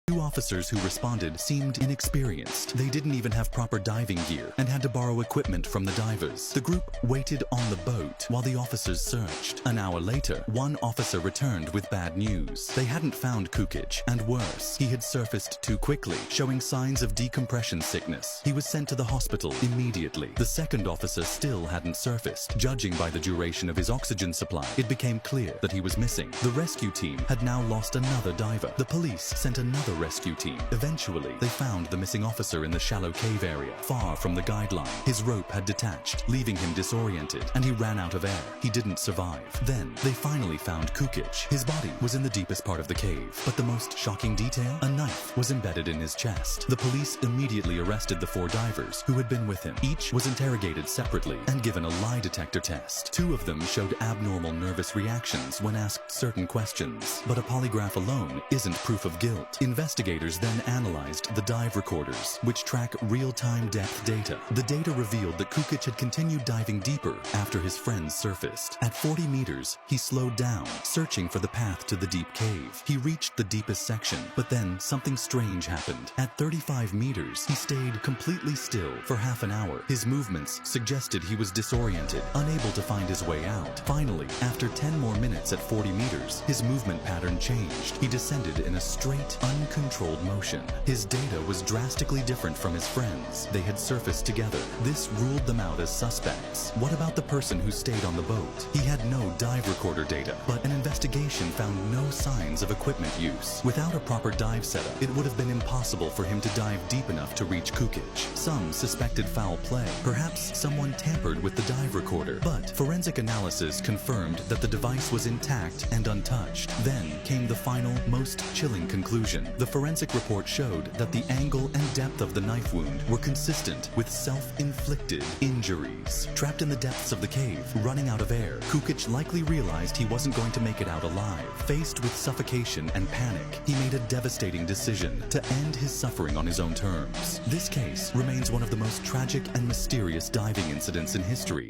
Two officers who responded seemed inexperienced. They didn't even have proper diving gear and had to borrow equipment from the divers. The group waited on the boat while the officers searched. An hour later, one officer returned with bad news. They hadn't found Kukic, and worse, he had surfaced too quickly, showing signs of decompression sickness. He was sent to the hospital immediately. The second officer still hadn't surfaced. Judging by the duration of his oxygen supply, it became clear that he was missing. The rescue team had now lost another diver. The police sent another rescue team. Eventually, they found the missing officer in the shallow cave area, far from the guideline. His rope had detached, leaving him disoriented, and he ran out of air. He didn't survive. Then, they finally found Kukic. His body was in the deepest part of the cave, but the most shocking detail? A knife was embedded in his chest. The police immediately arrested the 4 divers who had been with him. Each was interrogated separately and given a lie detector test. 2 of them showed abnormal nervous reactions when asked certain questions, but a polygraph alone isn't proof of guilt. Investigators then analyzed the dive recorders, which track real-time depth data. The data revealed that Kukic had continued diving deeper after his friends surfaced. At 40 meters, he slowed down, searching for the path to the deep cave. He reached the deepest section, but then something strange happened. At 35 meters, he stayed completely still for half an hour. His movements suggested he was disoriented, unable to find his way out. Finally, after 10 more minutes at 40 meters, his movement pattern changed. He descended in a straight, uncontrolled motion. His data was drastically different from his friends. They had surfaced together. This ruled them out as suspects. What about the person who stayed on the boat? He had no dive recorder data, but an investigation found no signs of equipment use. Without a proper dive setup, it would have been impossible for him to dive deep enough to reach Kukic. Some suspected foul play. Perhaps someone tampered with the dive recorder, but forensic analysis confirmed that the device was intact and untouched. Then came the final, most chilling conclusion. The forensic report showed that the angle and depth of the knife wound were consistent with self-inflicted injuries. Trapped in the depths of the cave, running out of air, Kukic likely realized he wasn't going to make it out alive. Faced with suffocation and panic, he made a devastating decision to end his suffering on his own terms. This case remains one of the most tragic and mysterious diving incidents in history.